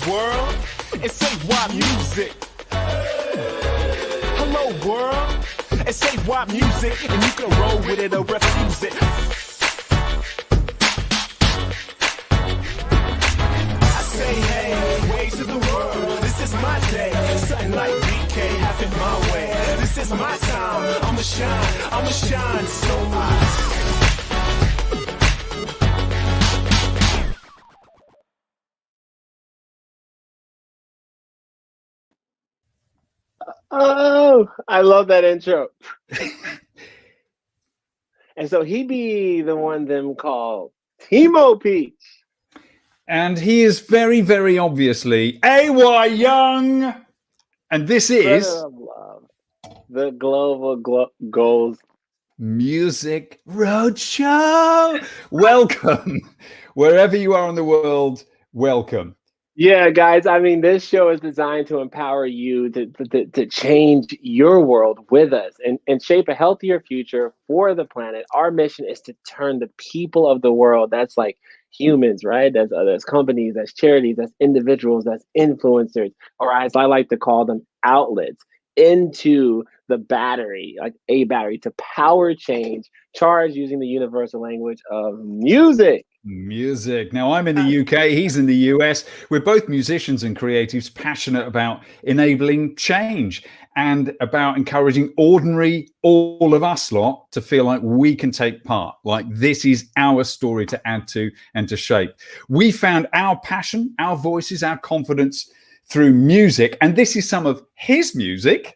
world, and say why music. Hello world, and say why music, and you can roll with it or refuse it. I say hey, ways to the world, this is my day. Something like BK, have it my way. This is my time, I'ma shine so much. Oh, I love that intro. And so he be the one them called Timo Peach. And he is very, very obviously AY Young. And this is the global goals music roadshow. Welcome. Wherever you are in the world, welcome. Yeah, guys, I mean, this show is designed to empower you to change your world with us and shape a healthier future for the planet. Our mission is to turn the people of the world, that's like humans, right? That's companies, that's charities, that's individuals, that's influencers, or as I like to call them, outlets, into the battery, like a battery to power change, charged using the universal language of music. Music. Now, I'm in the UK, he's in the US. We're both musicians and creatives passionate about enabling change and about encouraging all of us lot to feel like we can take part, like this is our story to add to and to shape. We found our passion, our voices, our confidence through music, and this is some of his music.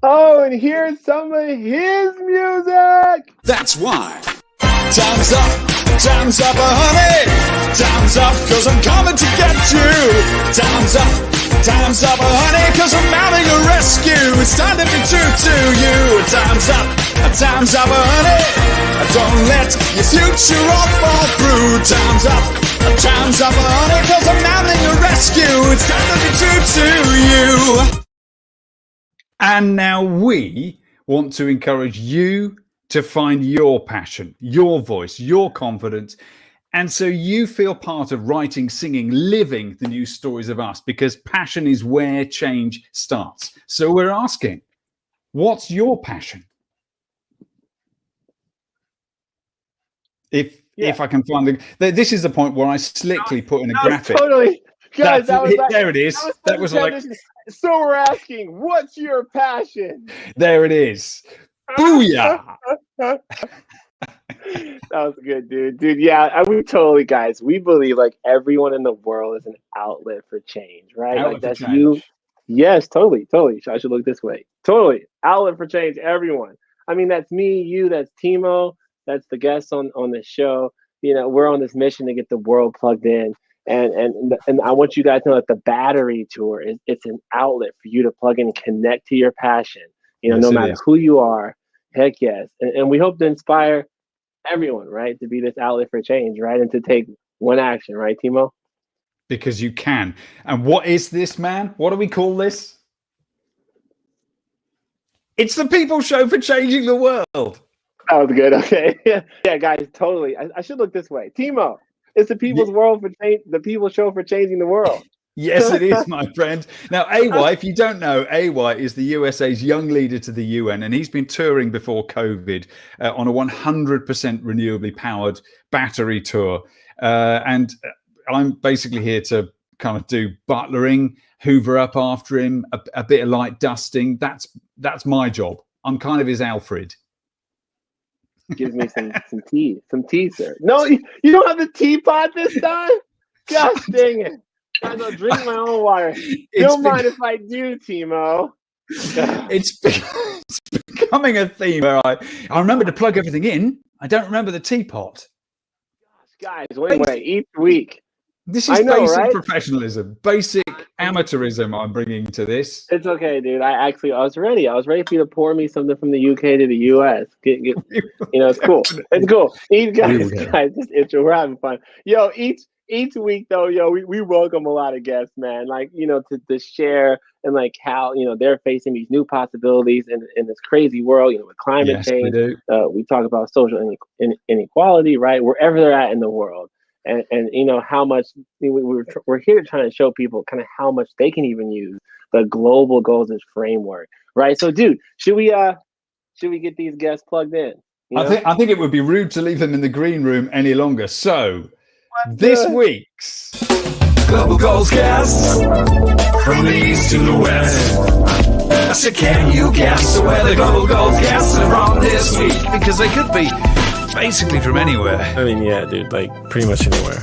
Oh, and here's some of his music. That's why. Time's up, honey. Time's up, cause I'm coming to get you. Time's up, honey, cause I'm mounting a rescue. It's time to be true to you. Time's up, honey. Don't let your future all fall through. Time's up, honey, cause I'm mounting a rescue. It's time to be true to you. And now we want to encourage you to find your passion, your voice, your confidence. And so you feel part of writing, singing, living the news stories of us, because passion is where change starts. So we're asking, what's your passion? If I can find this is the point where I slickly put in a graphic. Totally. Guys, there it is. That was like. So we're asking, what's your passion? There it is. Booyah! That was good, dude. Yeah, we totally, guys. We believe like everyone in the world is an outlet for change, right? Like that's you. Yes, totally. I should look this way. Totally, outlet for change. Everyone. I mean, that's me, you. That's Timo. That's the guests on the show. You know, we're on this mission to get the world plugged in. And I want you guys to know that the battery tour it's an outlet for you to plug in and connect to your passion. You know, yes, no matter who you are. Heck yes. And we hope to inspire everyone, right, to be this outlet for change, right, and to take one action, right, Timo? Because you can. And what is this, man? What do we call this? It's the People Show for Changing the World. That was good. Okay. Yeah, guys, totally. I should look this way. Timo. It's the people's world for change, the People's Show for changing the world. Yes, it is, my friend. Now, AY, if you don't know, AY is the USA's young leader to the UN, and he's been touring before COVID on a 100% renewably powered battery tour. And I'm basically here to kind of do butlering, hoover up after him, a bit of light dusting. That's my job. I'm kind of his Alfred. Give me some tea, sir. No, you don't have the teapot this time? Gosh dang it. I'll drink my own water. Don't mind if I do, Timo. It's becoming a theme where I remember to plug everything in. I don't remember the teapot. Guys, wait, each week. This is basic professionalism, basic amateurism I'm bringing to this. It's okay, dude. I was ready. I was ready for you to pour me something from the UK to the US. It's cool. It's cool. Guys, just intro. We're having fun. Yo, each week though, we welcome a lot of guests, man. Like, to share and like how, they're facing these new possibilities in this crazy world, with climate change. We talk about social inequality, right? Wherever they're at in the world. And how much we're here trying to show people kind of how much they can even use the global goals framework, right? So, dude, should we get these guests plugged in? I think it would be rude to leave them in the green room any longer. So, this week's Global Goals guests from the east to the west. I said, can you guess where the Global Goals guests are from this week? Because they could be basically from anywhere. I mean, yeah, dude, like pretty much anywhere.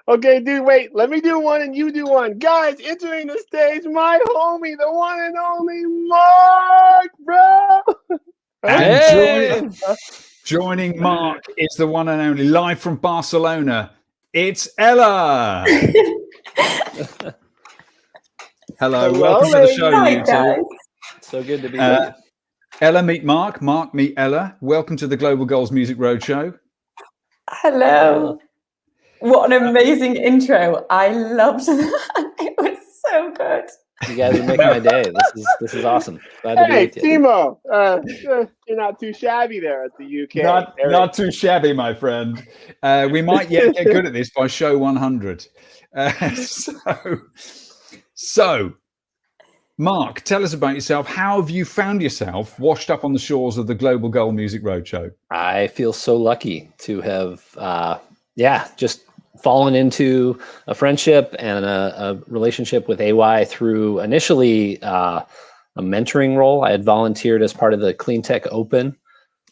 Okay, dude, wait. Let me do one and you do one. Guys, entering the stage, my homie, the one and only Mark, bro. And joining Mark is the one and only, live from Barcelona, it's Ella. Hello, welcome to the show, you two. So good to be here. Ella, meet Mark. Mark, meet Ella. Welcome to the Global Goals Music Roadshow. Hello. What an amazing intro. I loved that. It was so good. You guys are making my day. This is awesome. Glad to be with you. Timo, you're not too shabby there at the UK. Not too shabby, my friend. We might yet get good at this by show 100. So, Mark, tell us about yourself. How have you found yourself washed up on the shores of the Global Goal Music Roadshow? I feel so lucky to have, just fallen into a friendship and a relationship with AY through initially a mentoring role. I had volunteered as part of the Clean Tech Open,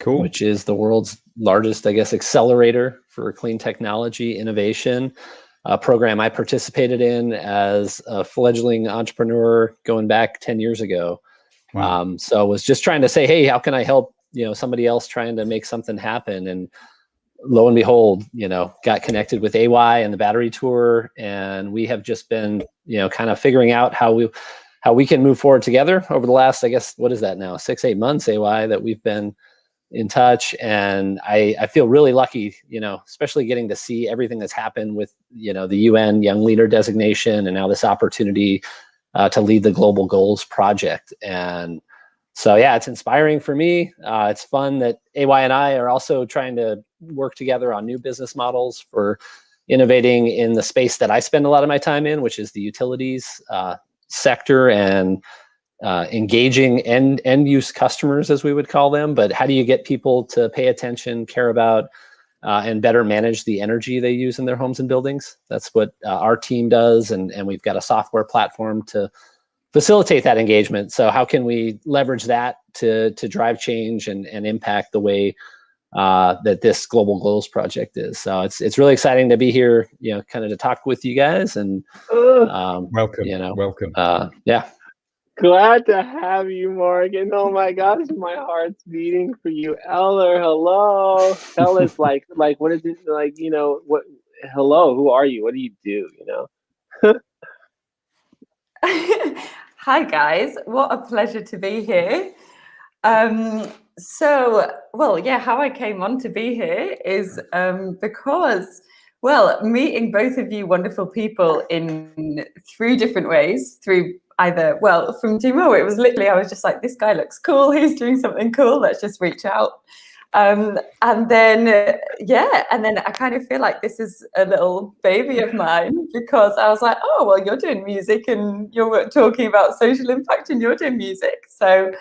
which is the world's largest, I guess, accelerator for clean technology innovation. A program I participated in as a fledgling entrepreneur going back 10 years ago. Wow. So I was just trying to say, hey, how can I help, somebody else trying to make something happen? And lo and behold, got connected with AY and the battery tour. And we have just been, kind of figuring out how we can move forward together over the last, I guess, what is that now? 6-8 months, AY, that we've been in touch. And I feel really lucky, especially getting to see everything that's happened with, the UN Young Leader designation and now this opportunity to lead the Global Goals project. And so, yeah, it's inspiring for me. It's fun that AY and I are also trying to work together on new business models for innovating in the space that I spend a lot of my time in, which is the utilities sector, and engaging end use customers, as we would call them. But how do you get people to pay attention, care about, and better manage the energy they use in their homes and buildings? That's what our team does, and we've got a software platform to facilitate that engagement. So how can we leverage that to drive change and impact the way that this Global Goals project is? So it's really exciting to be here, kind of to talk with you guys. And welcome. Welcome. Yeah. Glad to have you, Mark. And oh my gosh, my heart's beating for you. Eller, hello. Tell us, like, what is it like? What? Hello, who are you? What do you do? Hi guys, what a pleasure to be here. How I came on to be here is because, meeting both of you wonderful people in 3 different ways. From Timo, it was literally, I was just like, this guy looks cool, he's doing something cool, let's just reach out. And then I kind of feel like this is a little baby of mine, because I was like, oh, well, you're doing music and you're talking about social impact and you're doing music. So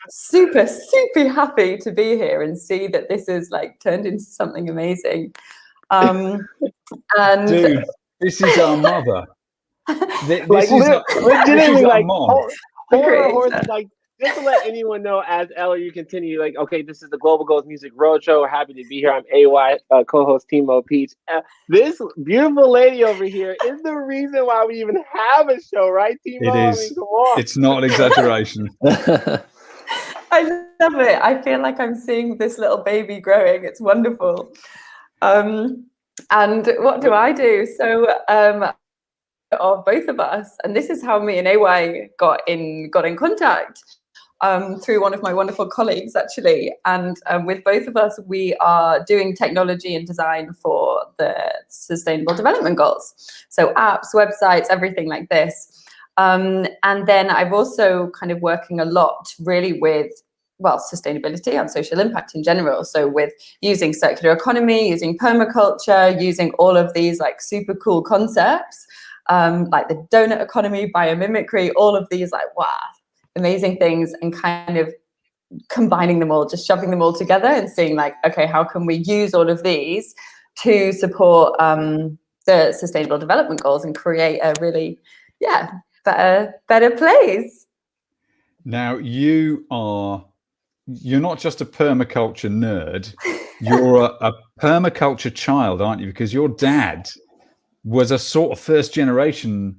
super, super happy to be here and see that this is like turned into something amazing. And dude, this is our mother. This is our mom. Like, just to let anyone know, as Ella, you continue, like, okay, this is the Global Goals Music Roadshow. We're happy to be here. I'm AY, co-host Timo Peach. This beautiful lady over here is the reason why we even have a show, right, Timo? It is. Come on. It's not an exaggeration. I love it. I feel like I'm seeing this little baby growing. It's wonderful. And what do I do? So, of both of us, and this is how me and AY got in contact, through one of my wonderful colleagues, actually. And with both of us, we are doing technology and design for the Sustainable Development Goals. So apps, websites, everything like this. And then I've also kind of working a lot really with, well, sustainability and social impact in general. So with using circular economy, using permaculture, using all of these like super cool concepts, like the donut economy, biomimicry, all of these like, wow, amazing things, and kind of combining them all, just shoving them all together and seeing like, okay, how can we use all of these to support the Sustainable Development Goals and create a really, better place. Now you're not just a permaculture nerd, you're a permaculture child, aren't you? Because your dad was a sort of first generation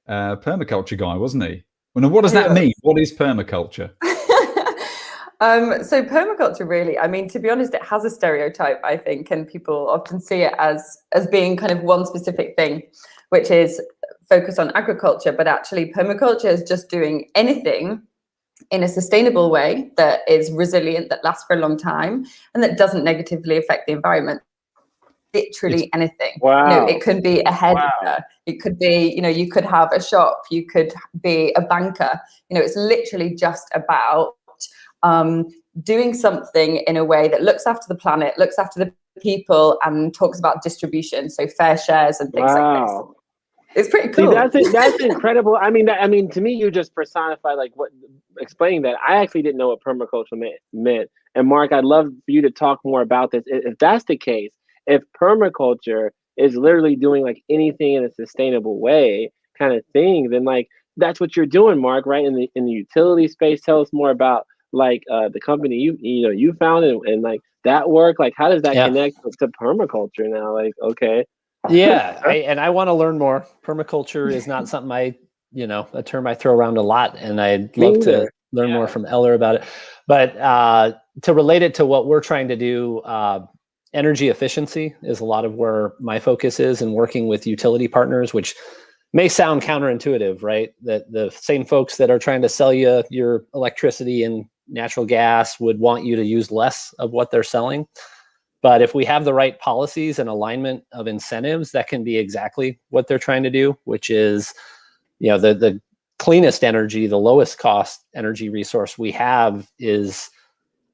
permaculture guy, wasn't he? Well, now, what does that mean? What is permaculture? So permaculture, really, I mean, to be honest, it has a stereotype, I think, and people often see it as being kind of one specific thing, which is focus on agriculture. But actually, permaculture is just doing anything in a sustainable way that is resilient, that lasts for a long time, and that doesn't negatively affect the environment. Literally anything. Wow. It could be a hairdresser. It could be, you could have a shop. You could be a banker. It's literally just about doing something in a way that looks after the planet, looks after the people, and talks about distribution. So fair shares and things like this. It's pretty cool. See, that's incredible. I mean, to me, you just personify like what explaining that. I actually didn't know what permaculture meant. And Mark, I'd love for you to talk more about this. If that's the case, if permaculture is literally doing like anything in a sustainable way kind of thing, then like that's what you're doing, Mark, right? In the utility space. Tell us more about like the company you founded and like that work. Like how does that connect to permaculture now? Like, okay. Yeah, I want to learn more. Permaculture is not something a term I throw around a lot, and I'd love to learn more from Eller about it. But to relate it to what we're trying to do, energy efficiency is a lot of where my focus is, and working with utility partners, which may sound counterintuitive, right? That the same folks that are trying to sell you your electricity and natural gas would want you to use less of what they're selling. But if we have the right policies and alignment of incentives, that can be exactly what they're trying to do, which is, the cleanest energy, the lowest cost energy resource we have is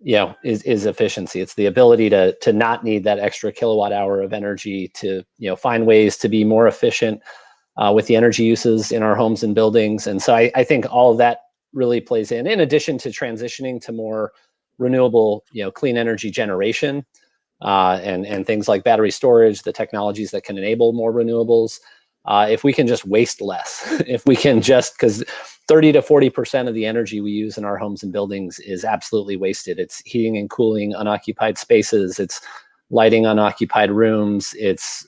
efficiency. It's the ability to not need that extra kilowatt hour of energy, to, find ways to be more efficient with the energy uses in our homes and buildings. And so I think all of that really plays in addition to transitioning to more renewable, clean energy generation. And things like battery storage, the technologies that can enable more renewables. If we can just waste less, if we can because 30 to 40% of the energy we use in our homes and buildings is absolutely wasted. It's heating and cooling unoccupied spaces. It's lighting unoccupied rooms. It's,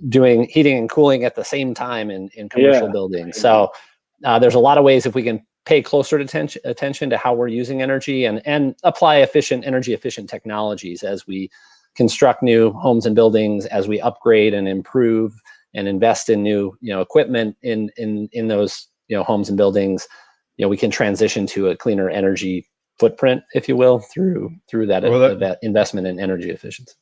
doing heating and cooling at the same time in commercial buildings. So there's a lot of ways if we can pay closer attention to how we're using energy and apply energy efficient technologies as we construct new homes and buildings, as we upgrade and improve and invest in new equipment in those homes and buildings. We can transition to a cleaner energy footprint, if you will, through that investment in energy efficiency.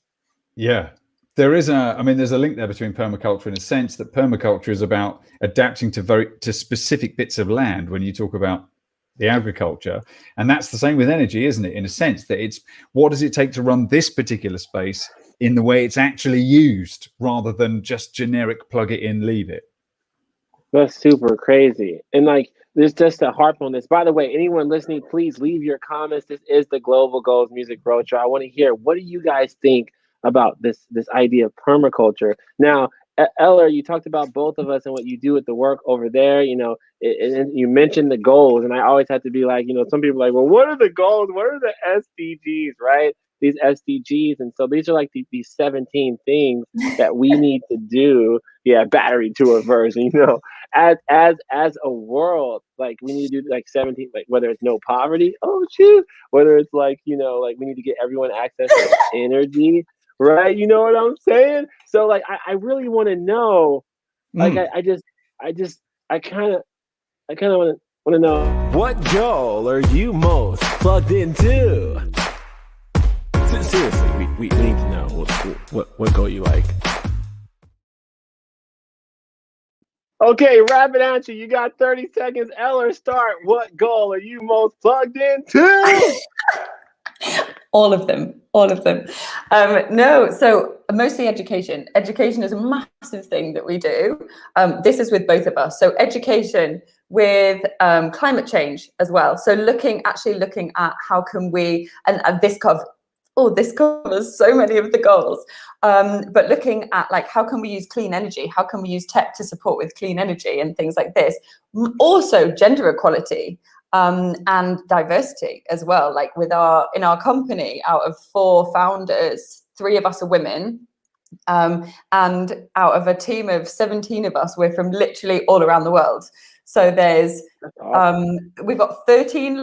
Yeah. There's a link there between permaculture, in a sense that permaculture is about adapting to specific bits of land when you talk about the agriculture. And that's the same with energy, isn't it? In a sense that it's what does it take to run this particular space in the way it's actually used, rather than just generic plug it in, leave it. That's super crazy. And like, there's just a harp on this. By the way, anyone listening, please leave your comments. This is the Global Goals Music Roadshow. I want to hear, what do you guys think about this idea of permaculture? Now, Eller, you talked about both of us and what you do with the work over there. And you mentioned the goals, and I always have to be like, some people are like, well, what are the goals? What are the SDGs, right? These SDGs, and so these are like these 17 things that we need to do. Yeah, battery to a version. As a world, like we need to do like 17, like whether it's no poverty, whether it's like like we need to get everyone access to energy. right? You know what I'm saying? So like, I really want to know. Like, I kind of want to know. What goal are you most plugged into? Seriously, we need to know what goal you like. Okay, rapid answer. You got 30 seconds. Eller, start. What goal are you most plugged into? All of them. No, so mostly education. Education is a massive thing that we do. This is with both of us. So education with climate change as well. So looking at how can we, and this covers so many of the goals. But looking at like, how can we use clean energy? How can we use tech to support with clean energy and things like this? Also gender equality. And diversity as well. Like in our company, out of 4 founders, 3 of us are women, and out of a team of 17 of us, we're from literally all around the world. So there's we've got 13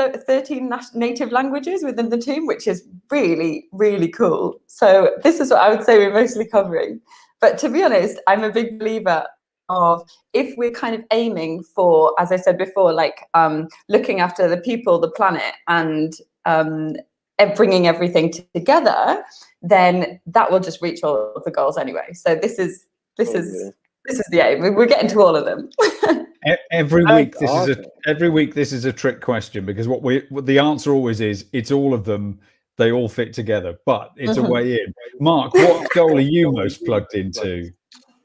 native languages within the team, which is really, really cool. So this is what I would say we're mostly covering. But to be honest, I'm a big believer of, if we're kind of aiming for, as I said before, like looking after the people, the planet, and bringing everything together, then that will just reach all of the goals anyway. So this is the aim. We're getting to all of them. Every week this is a trick question, because what the answer always is, it's all of them. They all fit together, but it's a way in. Mark, what goal are you most plugged into?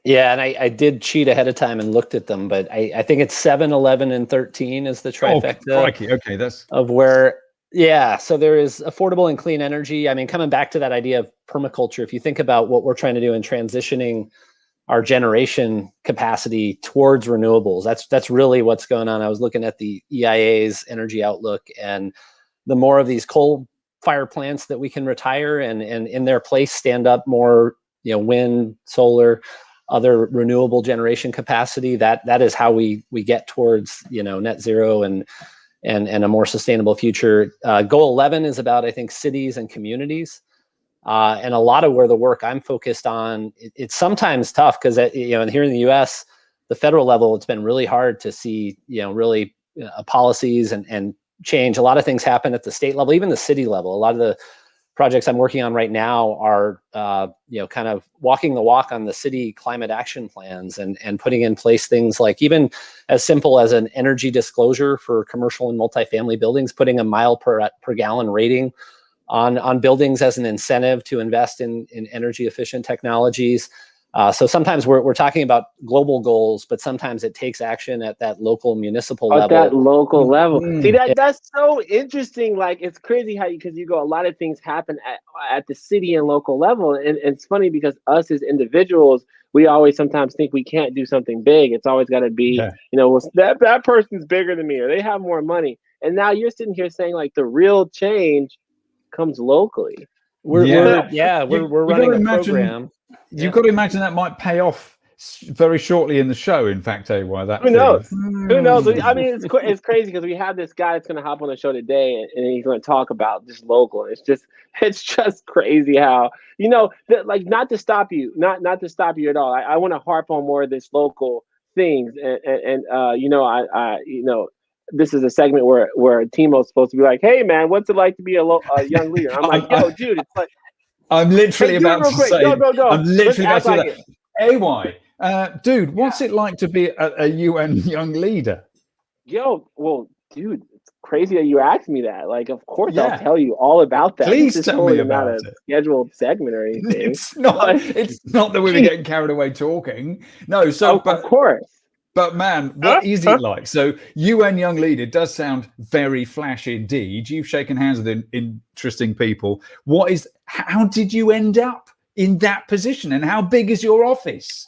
Yeah, and I did cheat ahead of time and looked at them, but I think it's 7, 11, and 13 is the trifecta. Oh, crikey. Okay, that's of where. Yeah, so there is affordable and clean energy. I mean, coming back to that idea of permaculture, if you think about what we're trying to do in transitioning our generation capacity towards renewables, that's really what's going on. I was looking at the EIA's energy outlook, and the more of these coal fire plants that we can retire and in their place stand up more, wind, solar, other renewable generation capacity, that is how we get towards net zero and a more sustainable future. Goal 11 is about, I think, cities and communities, and a lot of where the work I'm focused on. It's sometimes tough because and here in the U.S., the federal level, it's been really hard to see really policies and change. A lot of things happen at the state level, even the city level. A lot of the projects I'm working on right now are, kind of walking the walk on the city climate action plans and putting in place things like even as simple as an energy disclosure for commercial and multifamily buildings, putting a mile per gallon rating on buildings as an incentive to invest in energy efficient technologies. So sometimes we're talking about global goals, but sometimes it takes action at that local municipal level. At that local level. See, that's so interesting. Like, it's crazy how because you go, a lot of things happen at the city and local level. And it's funny because us as individuals, we always sometimes think we can't do something big. It's always got to be, well, that person's bigger than me, or they have more money. And now you're sitting here saying like the real change comes locally. We're running a program. You've got to imagine that might pay off very shortly in the show. In fact, AY, that who knows? Who knows? I mean, it's crazy because we have this guy that's going to hop on the show today, and he's going to talk about just local. It's just crazy how like not to stop you at all. I want to harp on more of this local things, and this is a segment where Timo's supposed to be like, "Hey, man, what's it like to be a young leader?" I'm like, "Yo, dude, it's like." I'm literally about to say. Go. I'm literally about to say. AY, dude, what's it like to be a UN young leader? Yo, well, dude, it's crazy that you asked me that. Like, of course, I'll tell you all about that. Please tell me about it. Scheduled segment or anything. It's not that we were getting carried away talking. No, so of course. But man, what is it like? So UN Young Leader does sound very flashy indeed. You've shaken hands with interesting people. How did you end up in that position, and how big is your office?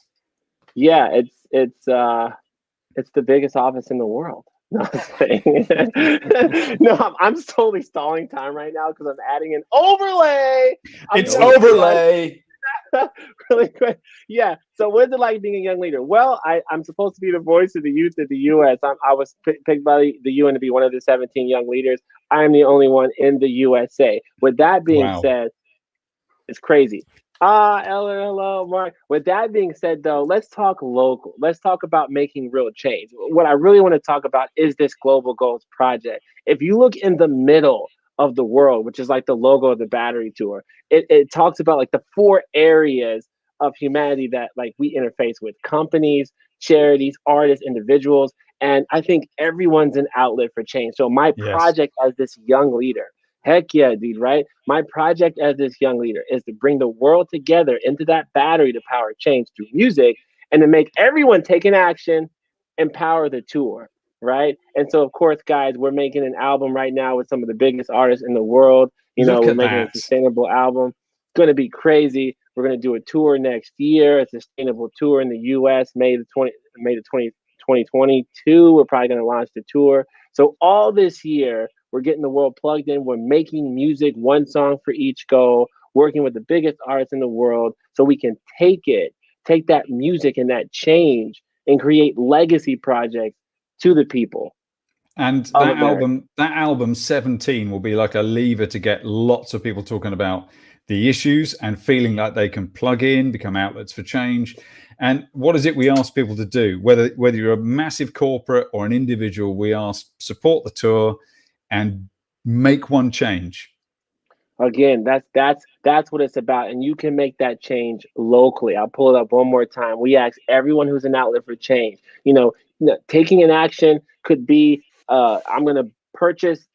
Yeah, it's the biggest office in the world. No, I'm totally stalling time right now because I'm adding an overlay. Overlay. Really quick. Yeah. So what's it like being a young leader? Well, I'm supposed to be the voice of the youth of the U.S. I was picked by the UN to be one of the 17 young leaders. I am the only one in the USA. With that being said, it's crazy. Hello, Mark. With that being said, though, let's talk local. Let's talk about making real change. What I really want to talk about is this Global Goals project. If you look in the middle of the world, which is like the logo of the Battery Tour, it talks about like the 4 areas of humanity that like we interface with: companies, charities, artists, individuals. And I think everyone's an outlet for change. So my Yes. project as this young leader, heck yeah, dude, right? My project as this young leader is to bring the world together into that battery to power change through music and to make everyone take an action and power the tour, right? And so, of course, guys, we're making an album right now with some of the biggest artists in the world. Look We're at making a that. sustainable album. It's going to be crazy. We're going to do a tour next year, a sustainable tour in the U.S. May the 2022. We're probably going to launch the tour. So all this year, we're getting the world plugged in. We're making music, one song for each goal, working with the biggest artists in the world so we can take that music and that change and create legacy projects to the people. And that album 17 will be like a lever to get lots of people talking about the issues and feeling like they can plug in, become outlets for change. And what is it we ask people to do? Whether you're a massive corporate or an individual, we ask support the tour and make one change. Again, that's what it's about, and you can make that change locally. I'll pull it up one more time. We ask everyone who's an outlet for change. Taking an action could be, I'm going to purchase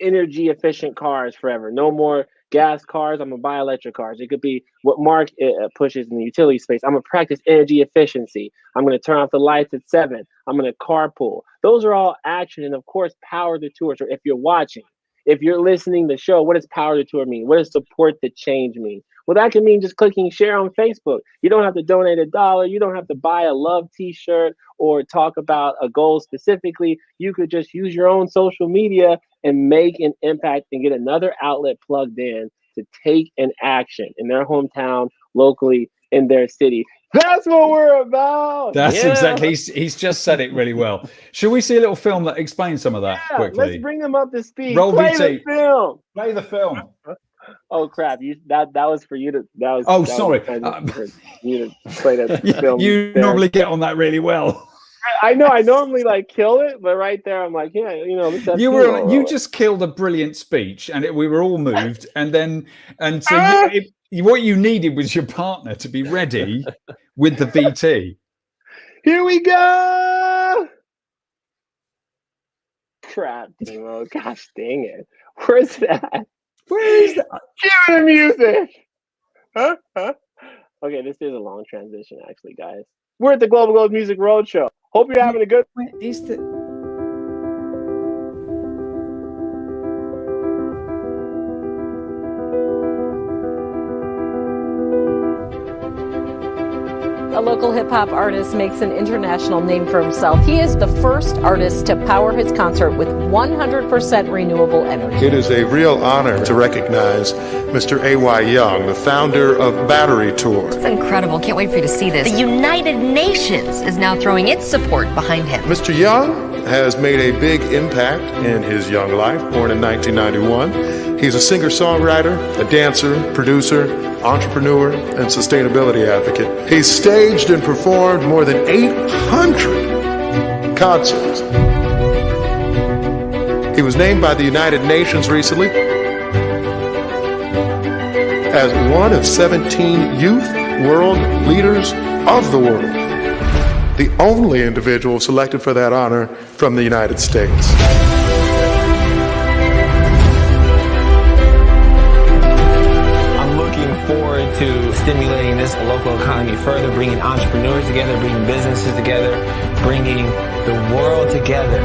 energy efficient cars forever. No more gas cars. I'm gonna buy electric cars. It could be what Mark pushes in the utility space. I'm gonna practice energy efficiency. I'm gonna turn off the lights at 7. I'm gonna carpool. Those are all action, and of course, power the tour. So if you're watching, if you're listening to the show, what does power the tour mean? What does support the change mean? Well, that can mean just clicking share on Facebook. You don't have to donate $1. You don't have to buy a love t-shirt or talk about a goal specifically. You could just use your own social media and make an impact and get another outlet plugged in to take an action in their hometown, locally, in their city. That's what we're about. That's exactly. He's just said it really well. Should we see a little film that explains some of that quickly? Let's bring them up to speed. Roll Play VT. the film. Play the film. Oh crap! That was for you to. That was. Oh, that sorry. Was for you to play that film. You normally get on that really well. I know. I normally like kill it, but right there, I'm like, yeah, You just killed a brilliant speech, and we were all moved. What you needed was your partner to be ready with the VT. Here we go. Crap, Timo. Gosh dang it. Where's that? Where is that? Cue the music. Huh? Okay, this is a long transition, actually, guys. We're at the Global Goals Music Roadshow. Hope you're having a good. Where is the? A local hip-hop artist makes an international name for himself. He is the first artist to power his concert with 100% renewable energy. It is a real honor to recognize Mr. A.Y. Young, the founder of Battery Tour. It's incredible. Can't wait for you to see this. The United Nations is now throwing its support behind him. Mr. Young has made a big impact in his young life, born in 1991. He's a singer-songwriter, a dancer, producer, entrepreneur, and sustainability advocate. He's staged and performed more than 800 concerts. He was named by the United Nations recently as one of 17 youth world leaders of the world, the only individual selected for that honor from the United States. Forward to stimulating this local economy further, bringing entrepreneurs together, bringing businesses together, bringing the world together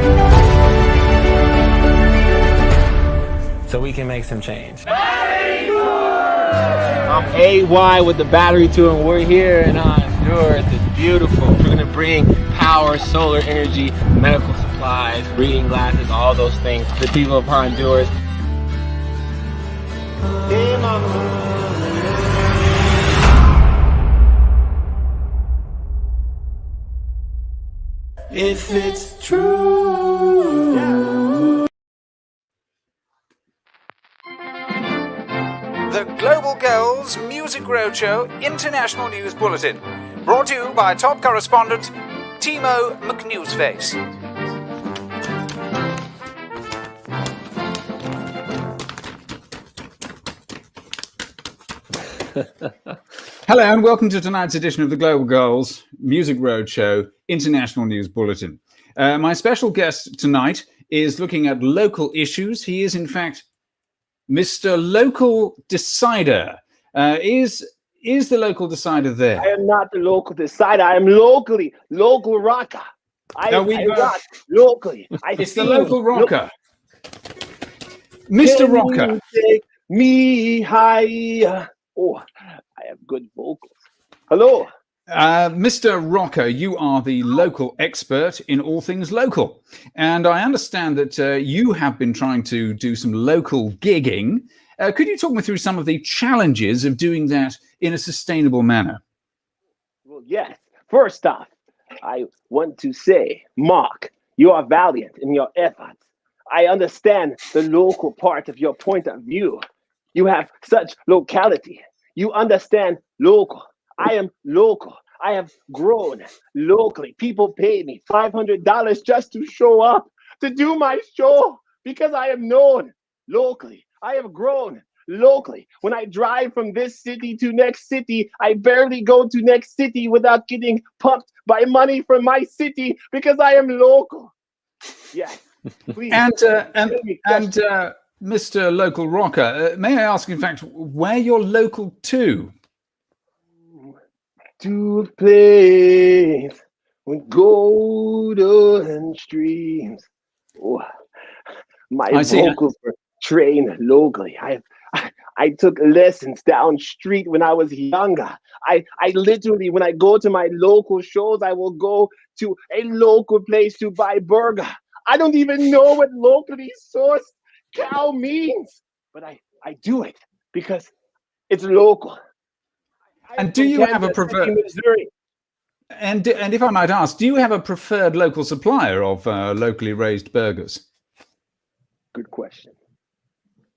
so we can make some change. I'm AY with the Battery Tour, and we're here in Honduras. It's beautiful. We're going to bring power, solar energy, medical supplies, reading glasses, all those things to the people of Honduras. Hey, mama. If it's true. The Global Girls Music Music Roadshow International News Bulletin. Brought to you by top correspondent Timo McNewsface. Hello and welcome to tonight's edition of the Global Goals Music Roadshow International News Bulletin. My special guest tonight is looking at local issues. He is, in fact, Mr. Local Decider. Is the local decider there? I am not the local decider. I am local rocker. I rock locally. It's the local rocker. Mr. Rocker. Take me higher. Oh, I have good vocals. Hello. Mr. Rocker, you are the local expert in all things local. And I understand that you have been trying to do some local gigging. Could you talk me through some of the challenges of doing that in a sustainable manner? Well, yes. First off, I want to say, Mark, you are valiant in your efforts. I understand the local part of your point of view. You have such locality. You understand local. I am local. I have grown locally. People pay me $500 just to show up, to do my show, because I am known locally. I have grown locally. When I drive from this city to next city, I barely go to next city without getting pumped by money from my city because I am local. Yes, please. And Mr. Local Rocker, may I ask, in fact, where you're local to? To a place with golden streams. Oh, my vocals were trained locally. I took lessons down street when I was younger. I literally, when I go to my local shows, I will go to a local place to buy burger. I don't even know what locally sourced cow means, but I do it because it's local. And do you have a preferred? And if I might ask, do you have a preferred local supplier of locally raised burgers? Good question.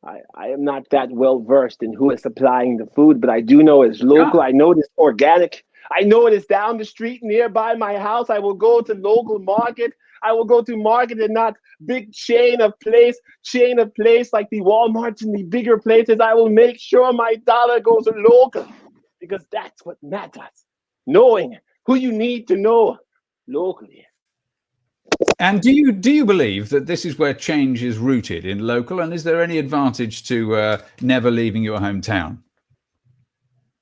I am not that well versed in who is supplying the food, but I do know it's local. I know it's organic. I know it is down the street nearby my house. I will go to local market. I will go to market and not big chain of place like the Walmarts and the bigger places. I will make sure my dollar goes local because that's what matters. Knowing who you need to know locally. And do you believe that this is where change is rooted, in local? And is there any advantage to never leaving your hometown?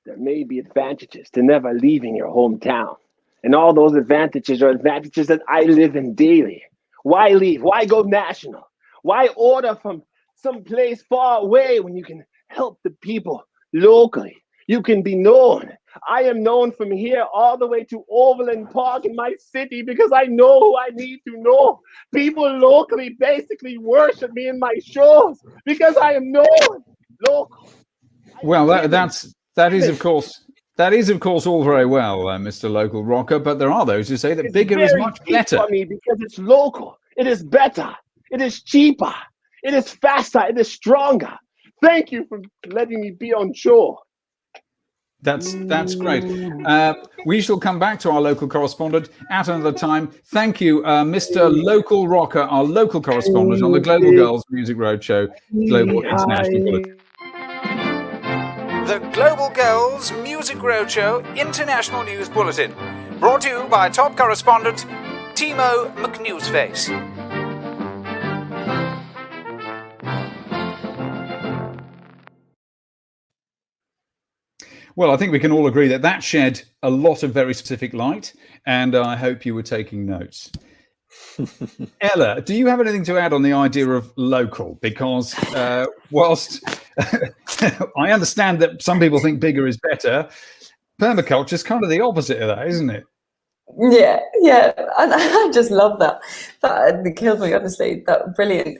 There may be advantages to never leaving your hometown. And all those advantages are advantages that I live in daily. Why leave? Why go national? Why order from some place far away when you can help the people locally? You can be known. I am known from here all the way to Overland Park in my city because I know who I need to know. People locally basically worship me in my shows because I am known local. Well, that is of course all very well, Mr. Local Rocker, but there are those who say that bigger is much better. For me because it's local. It is better. It is cheaper. It is faster. It is stronger. Thank you for letting me be on show. That's great. We shall come back to our local correspondent at another time. Thank you, Mr. Local Rocker, our local correspondent on the Global Girls Music Roadshow Global International Bulletin. The Global Girls Music Roadshow International News Bulletin, brought to you by top correspondent Timo McNewsface. Well, I think we can all agree that shed a lot of very specific light, and I hope you were taking notes. Ella, do you have anything to add on the idea of local? Because whilst I understand that some people think bigger is better, permaculture is kind of the opposite of that, isn't it? Yeah, I just love that. That killed me, honestly. That brilliant.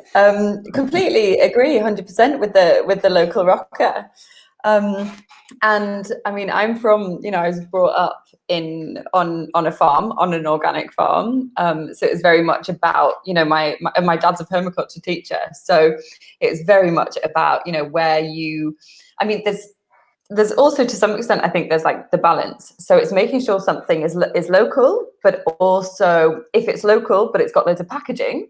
Completely agree, 100% with the local rocker. And I mean, I'm from, I was brought up on a farm, on an organic farm. So it's very much about, my dad's a permaculture teacher. So it's very much about, where there's there's also, to some extent, I think there's like the balance. So it's making sure something is local, but also if it's local, but it's got loads of packaging,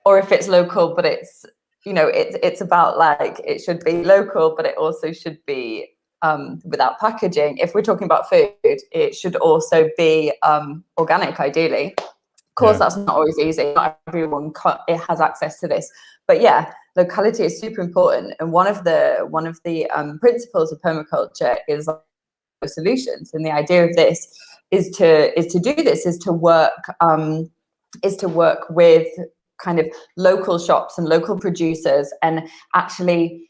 or if it's local, but it's, you know, it's about like, it should be local, but it also should be without packaging. If we're talking about food, it should also be organic, ideally. Of course, that's not always easy. Not everyone has access to this, but yeah, locality is super important. And one of the principles of permaculture is solutions. And the idea of this is to work with kind of local shops and local producers. And actually,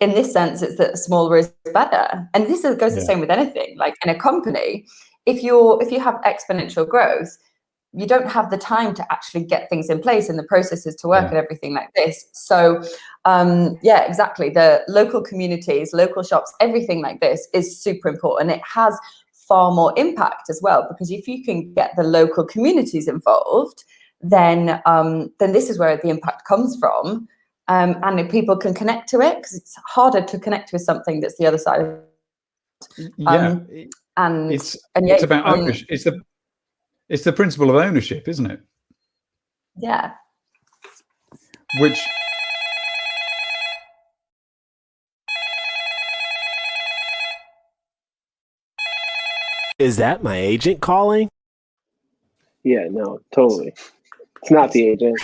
in this sense, it's that smaller is better. And this goes the same with anything. Like in a company, if you have exponential growth, you don't have the time to actually get things in place and the processes to work and everything like this. So yeah, exactly. The local communities, local shops, everything like this is super important. It has far more impact as well, because if you can get the local communities involved, then this is where the impact comes from. And if people can connect to it, because it's harder to connect with something that's the other side. It's about ownership. It's the principle of ownership, isn't it? Yeah. Which is that my agent calling? Yeah, no, totally. It's not the agent.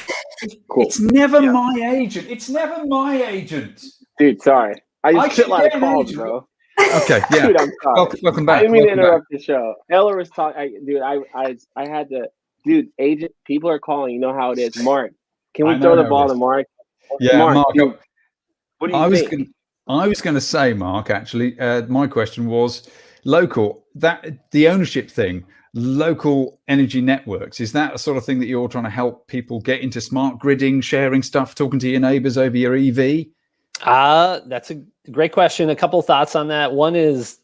Cool. It's never my agent. It's never my agent. Dude, sorry. I just get a lot of calls, bro. Okay, yeah. Dude, I'm sorry. Welcome back. I didn't mean to interrupt the show. Ella was talking. Dude, I had to. Dude, agent, people are calling. You know how it is. Mark, can we throw the ball to Mark? Yeah, Mark. Dude, what do you think? I was going to say, Mark. Actually, my question was local. The ownership thing. Local energy networks, is that a sort of thing that you're trying to help people get into smart gridding, sharing stuff, talking to your neighbors over your EV? That's a great question. A couple of thoughts on that. One is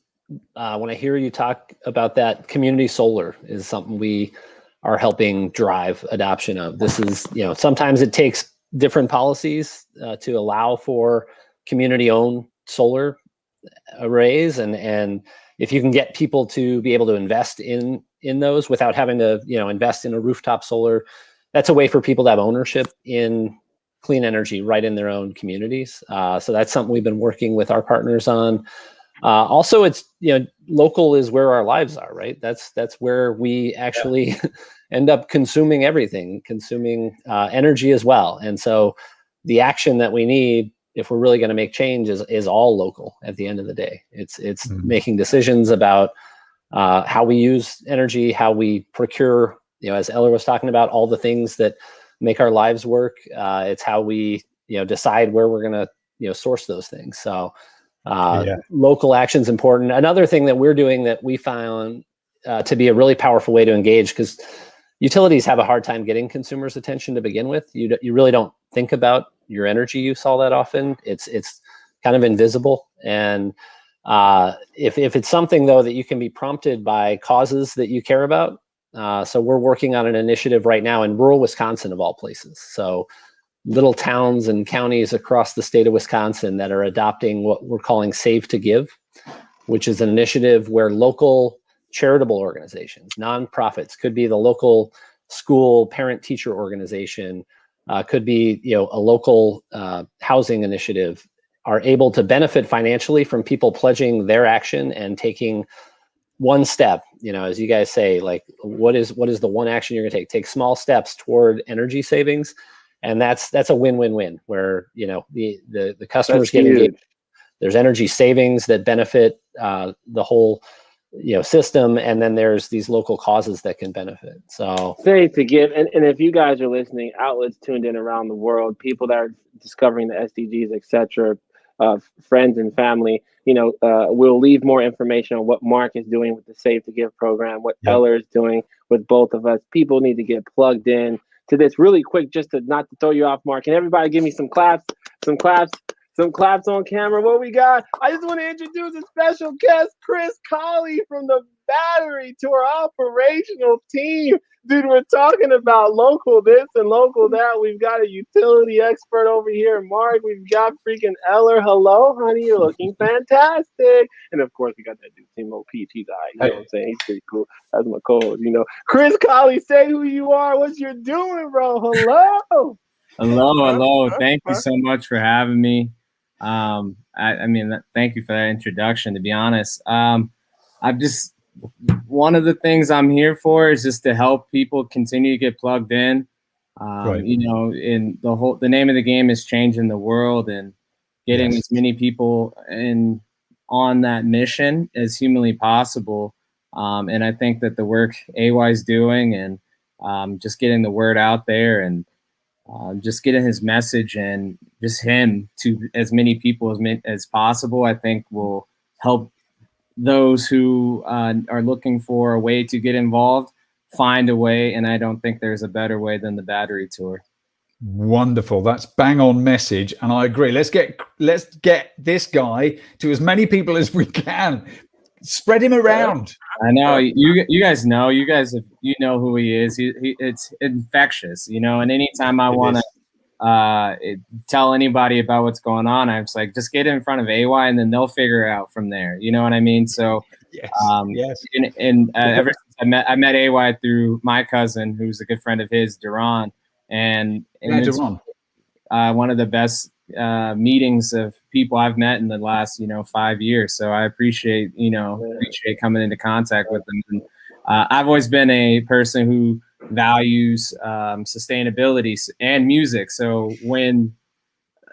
when I hear you talk about that, community solar is something we are helping drive adoption of. This is, sometimes it takes different policies to allow for community-owned solar arrays, and if you can get people to be able to invest in those without having to, invest in a rooftop solar, that's a way for people to have ownership in clean energy right in their own communities. So that's something we've been working with our partners on. Also, it's, local is where our lives are, right? That's where we actually end up consuming everything, consuming energy as well. And so the action that we need, if we're really going to make change, is all local at the end of the day. It's making decisions about how we use energy, how we procure, as Ella was talking about, all the things that make our lives work. It's how we, decide where we're going to, source those things. So local action is important. Another thing that we're doing that we found to be a really powerful way to engage, because utilities have a hard time getting consumers' attention to begin with. You really don't think about your energy use all that often. It's kind of invisible. And if it's something, though, that you can be prompted by causes that you care about. So we're working on an initiative right now in rural Wisconsin, of all places. So little towns and counties across the state of Wisconsin that are adopting what we're calling Save to Give, which is an initiative where local charitable organizations, nonprofits, could be the local school parent-teacher organization, could be a local housing initiative, are able to benefit financially from people pledging their action and taking one step. As you guys say, like, what is the one action you're going to take? Take small steps toward energy savings, and that's a win-win-win where the customers get engaged. There's energy savings that benefit the whole system, and then there's these local causes that can benefit. So Save to Give, and if you guys are listening, outlets tuned in around the world, people that are discovering the SDGs, etc., friends and family, we'll leave more information on what Mark is doing with the Save to Give program, what Eller is doing with both of us. People need to get plugged in to this really quick, just to not to throw you off, Mark. Can everybody give me some claps on camera? What we got? I just want to introduce a special guest, Chris Colley from the battery to our operational team. Dude, we're talking about local this and local that. We've got a utility expert over here, Mark. We've got freaking Eller. Hello, honey. You're looking fantastic. And of course, we got that dude, Timo Peach. He's all right. You know what I'm saying? He's pretty cool. That's my co-host, you know. Chris Colley, say who you are, what you're doing, bro. Hello. Hello. Thank you so much for having me. Thank you for that introduction, to be honest. One of the things I'm here for is just to help people continue to get plugged in. Right. You know, in the name of the game is changing the world and getting as many people on that mission as humanly possible. And I think that the work AY is doing and just getting the word out there and just getting his message and just him to as many people as possible, I think will help those who are looking for a way to get involved find a way. And I don't think there's a better way than the battery tour. Wonderful. That's bang on message. And I agree. Let's get this guy to as many people as we can. Spread him around. I know you guys know who he is. It's infectious, you know, and anytime I want to tell anybody about what's going on, I'm just like, just get in front of AY and then they'll figure it out from there. You know what I mean? So yes. Ever since I met AY through my cousin, who's a good friend of his, Duran, and it's one of the best meetings of people I've met in the last 5 years. So I appreciate coming into contact with them. And, I've always been a person who values sustainability and music. So when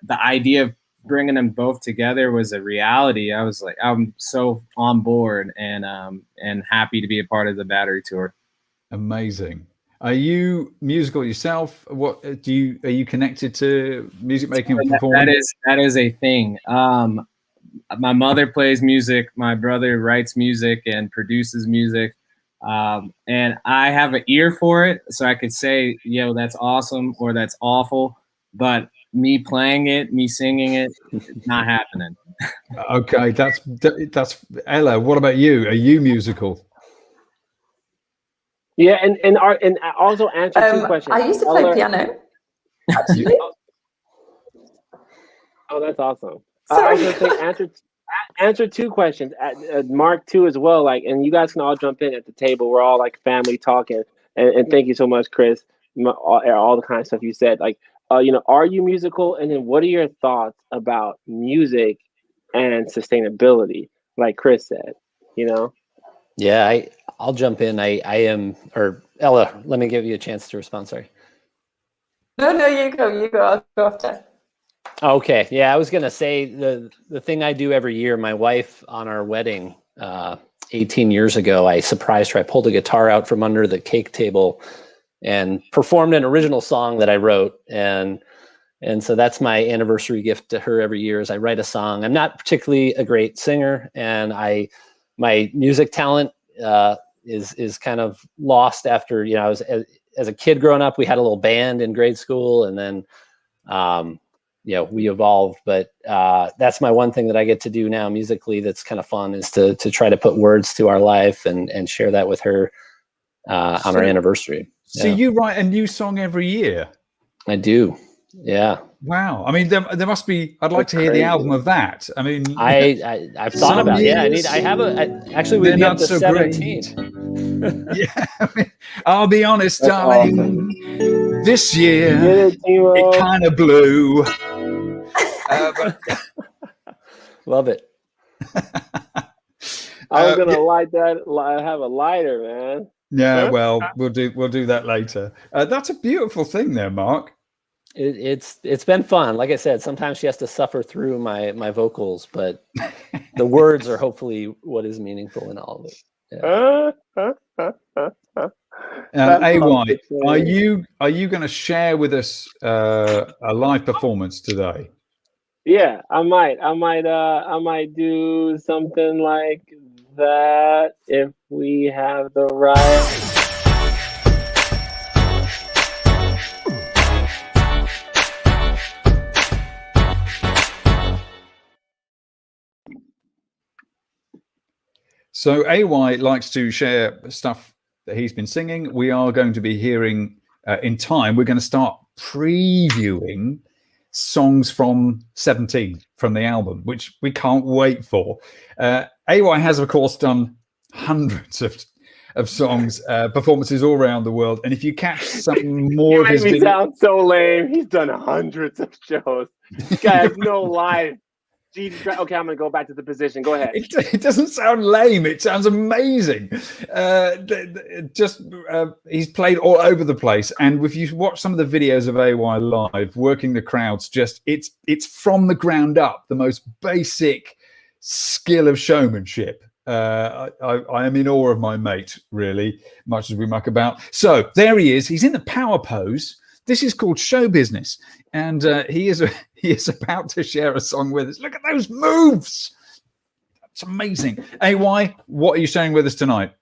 the idea of bringing them both together was a reality, I was like, I'm so on board and happy to be a part of the battery tour. Amazing. Are you musical yourself? Are you connected to music making or performing? That is a thing. My mother plays music. My brother writes music and produces music. And I have an ear for it, so I could say, that's awesome or that's awful. But me playing it, me singing it, it's not happening. Okay, that's Ella. What about you? Are you musical? Yeah, and also answer two questions. I used to play piano. Actually. Oh, that's awesome. I was going to say answer two questions. Mark too as well. Like, and you guys can all jump in at the table. We're all like family talking. And thank you so much, Chris. All the kind of stuff you said. Like, are you musical? And then what are your thoughts about music and sustainability? Like Chris said, Yeah, I'll jump in. I am, or Ella, let me give you a chance to respond. Sorry. No, you go. I'll go after. Okay. Yeah, I was going to say the thing I do every year, my wife on our wedding 18 years ago, I surprised her. I pulled a guitar out from under the cake table and performed an original song that I wrote. And so that's my anniversary gift to her every year is I write a song. I'm not particularly a great singer, and my music talent is kind of lost after, I was as a kid growing up, we had a little band in grade school, and then we evolved, but that's my one thing that I get to do now musically that's kind of fun is to try to put words to our life and share that with her on our anniversary. So you write a new song every year? I do. Yeah. Wow. I mean, there must be. I'd like to hear the album of that. I mean, I've thought about it. Yeah, actually we'd be up to 17. Yeah. I mean, I'll be honest, darling. Awesome. This year it kind of blew. But... Love it. I was gonna light that. I have a lighter, man. Yeah, well, we'll do that later. That's a beautiful thing there, Mark. It's been fun. Like I said, sometimes she has to suffer through my vocals, but the words are hopefully what is meaningful in all of it. Yeah. AY, are you going to share with us a live performance today? Yeah, I might do something like that if we have the right. So AY likes to share stuff that he's been singing. We are going to be hearing in time. We're going to start previewing songs from 17 from the album, which we can't wait for. AY has, of course, done hundreds of songs, performances all around the world. And if you catch some more of his videos, sound so lame. He's done hundreds of shows. This guy has no life. Jesus Christ. Okay, I'm gonna go back to the position. Go ahead. It doesn't sound lame. It sounds amazing. He's played all over the place. And if you watch some of the videos of AY live, working the crowds, it's from the ground up, the most basic skill of showmanship. I am in awe of my mate, really, much as we muck about. So there he is. He's in the power pose. This is called show business, and he is about to share a song with us. Look at those moves. That's amazing. AY, what are you sharing with us tonight?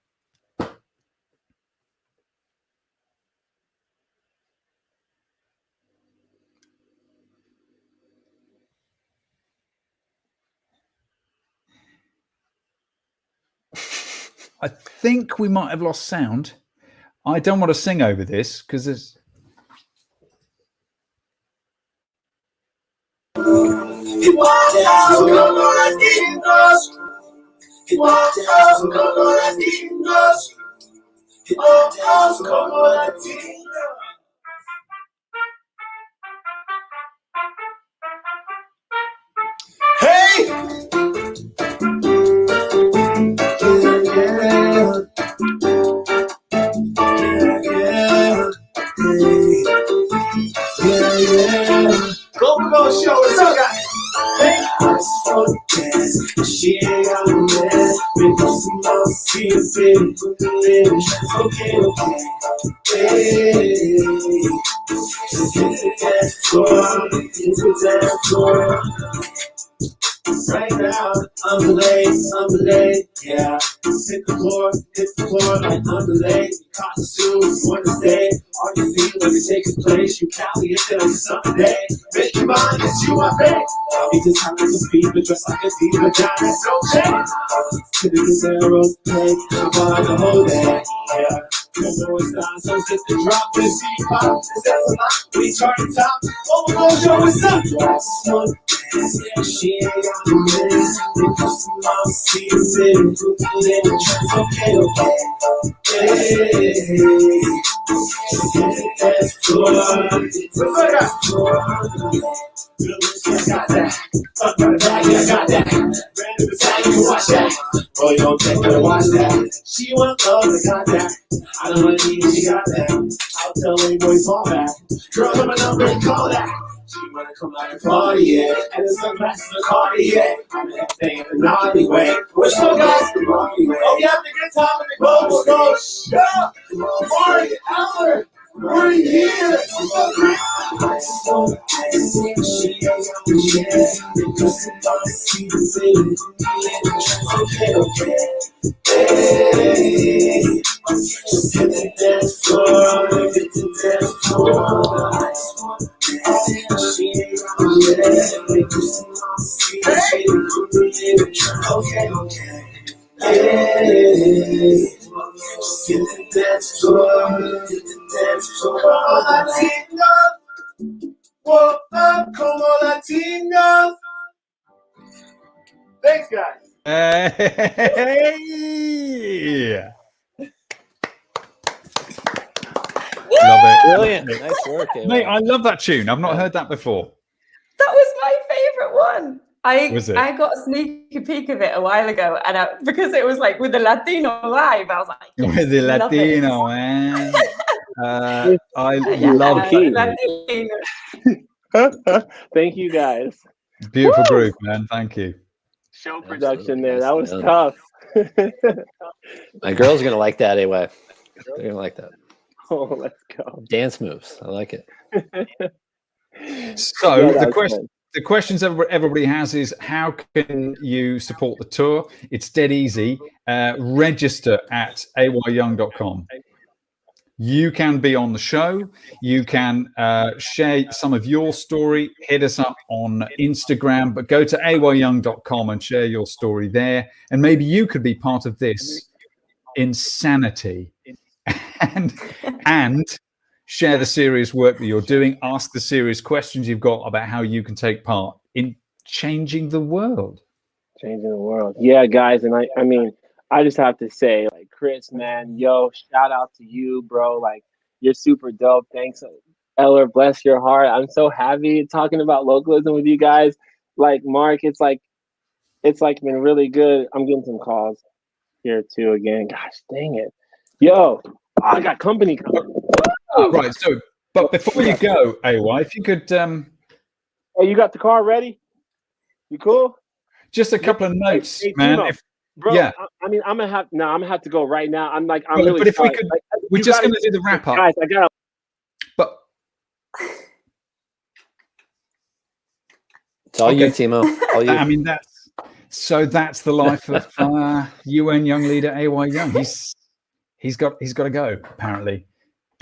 I think we might have lost sound. I don't want to sing over this because there's... Momo show us up, guys. She ain't got no man. Been through some more fears, baby. Okay. Hey. Just hit the dance floor. Hit the dance floor. Right now, I'm late, yeah. Hit the floor like I'm late. Caught the shoes, want to stay. All you feel when it takes place. You Cali until Sunday. Make your mind that you are fake. He just having some speed, but dressed like a diva. That's okay. To the arrows, play. I'm on the whole day, yeah. Momo is not, so sit the drop and see pop. That's a lot. We chart the top. Momo show us up. She ain't got no man. They put some more seeds in. Okay. Hey. That's floor. I got that. Talk about the bag, yeah, I got that. Brand new battalion, you watch that. Boy, don't take her to watch that. She want love, I got that. I don't want to need it, she got that. I'll tell any boys fall back. Girl, I'm a number and call that. She wanna come out and party, yeah. And it's a glass in the party, yeah. I'm that thing in the naughty way. We're so guys, the naughty way. Oh, yeah, the good time in the global go. Shut Morning, Albert. We're here. Thanks, guys. Hey. Love it. Brilliant. Nice work, mate. I love that tune. I've not heard that before. That was my favorite one. Was it? I got a sneaky peek of it a while ago, and because it was like with the Latino vibe, I was like, yes, with the Latino, man. I love it. Thank you, guys. Beautiful group, man. Thank you. Show production there. That was tough. My girls are gonna like that anyway. They're gonna like that. Oh, let's go. Dance moves. I like it. So the questions everybody has is, how can you support the tour? It's dead easy. Register at ayyoung.com. you can be on the show. You can share some of your story. Hit us up on Instagram, but go to ayyoung.com and share your story there. And maybe you could be part of this insanity and share the serious work that you're doing. Ask the serious questions you've got about how you can take part in changing the world. Changing the world. Yeah, guys. And I mean, I just have to say, like, Chris, man, yo, shout out to you, bro. Like, you're super dope. Thanks, Eller. Bless your heart. I'm so happy talking about localism with you guys. Like, Mark, it's like been really good. I'm getting some calls here too again. Gosh, dang it. Yo, I got company coming. Right. So, but before you go, AY, if you could. Hey, you got the car ready? You cool? Just a couple of notes, hey, man. Timo, bro, yeah. I mean, I'm gonna have to go right now. I'm really. But if sorry. we could, we're just gonna do the wrap up. Guys, I gotta. But it's all you, Timo. All you. I mean, that's the life of UN young leader AY Young. He's got to go apparently.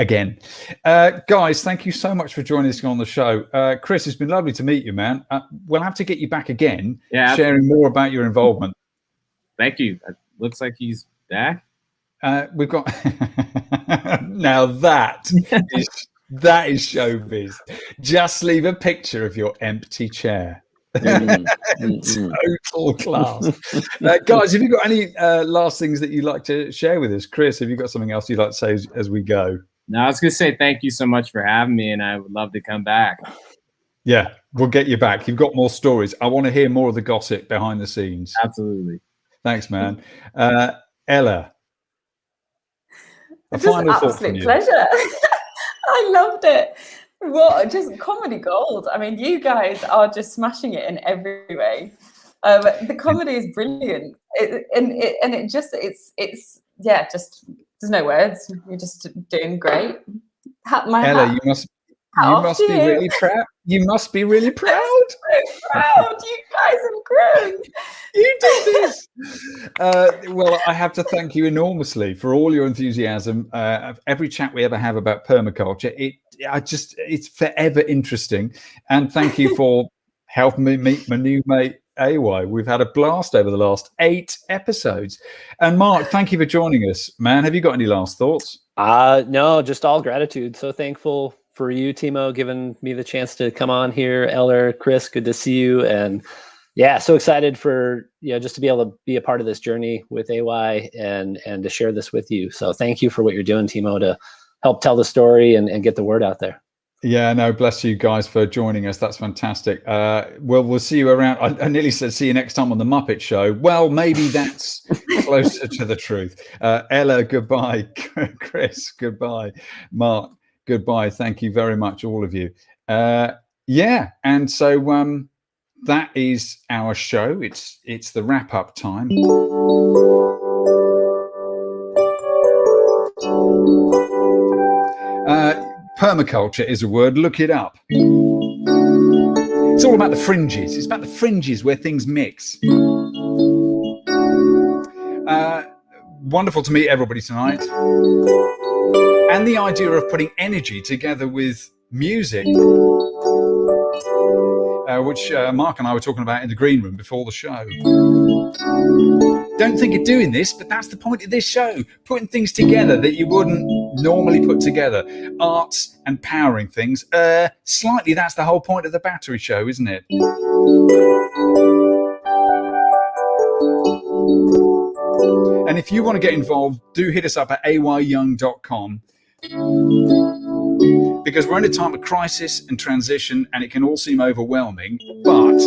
Again, guys, thank you so much for joining us on the show. Chris, it's been lovely to meet you, man. We'll have to get you back again, sharing more about your involvement. Thank you. It looks like he's back. We've got now that is showbiz. Just leave a picture of your empty chair. Total class. Guys, have you got any last things that you'd like to share with us? Chris, have you got something else you'd like to say as we go? No, I was going to say thank you so much for having me, and I would love to come back. Yeah, we'll get you back. You've got more stories. I want to hear more of the gossip behind the scenes. Absolutely. Thanks, man. Ella, a final thought from you. Pleasure. I loved it. What just comedy gold. I mean, you guys are just smashing it in every way. The comedy is brilliant. It's there's no words. You're just doing great. Ella, you must be really proud. You must be really proud. I'm so proud. You guys have grown. You did this. Well, I have to thank you enormously for all your enthusiasm. Every chat we ever have about permaculture, it's forever interesting. And thank you for helping me meet my new mate, AY. We've had a blast over the last 8 episodes. And Mark, thank you for joining us, man. Have you got any last thoughts? No, just all gratitude. So thankful for you, Timo, giving me the chance to come on here. Eller, Chris, good to see you. And yeah, so excited for, just to be able to be a part of this journey with AY and to share this with you. So thank you for what you're doing, Timo, to help tell the story and get the word out there. Yeah, no, bless you guys for joining us. That's fantastic. We'll see you around. I nearly said see you next time on the Muppet Show. Well, maybe that's closer to the truth. Ella, goodbye. Chris, goodbye. Mark, goodbye. Thank you very much, all of you. Yeah, and so that is our show. It's the wrap-up time. Permaculture is a word. Look it up. It's all about the fringes. It's about the fringes where things mix. Wonderful to meet everybody tonight. And the idea of putting energy together with music, which Mark and I were talking about in the green room before the show. Don't think of doing this, but that's the point of this show. Putting things together that you wouldn't normally put together. Arts and powering things. Slightly, that's the whole point of the battery show, isn't it? And if you want to get involved, do hit us up at ayyoung.com. Because we're in a time of crisis and transition, and it can all seem overwhelming. But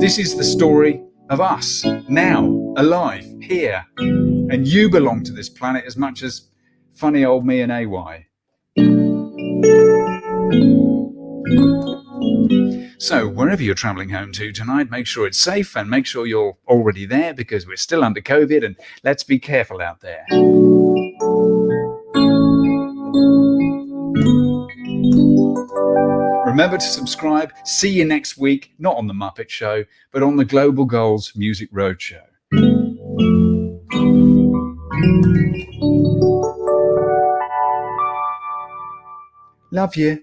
this is the story of us, now, alive, here. And you belong to this planet as much as funny old me and AY. So wherever you're traveling home to tonight, make sure it's safe and make sure you're already there, because we're still under COVID, and let's be careful out there. Remember to subscribe. See you next week, not on the Muppet Show, but on the Global Goals Music Roadshow. Love you.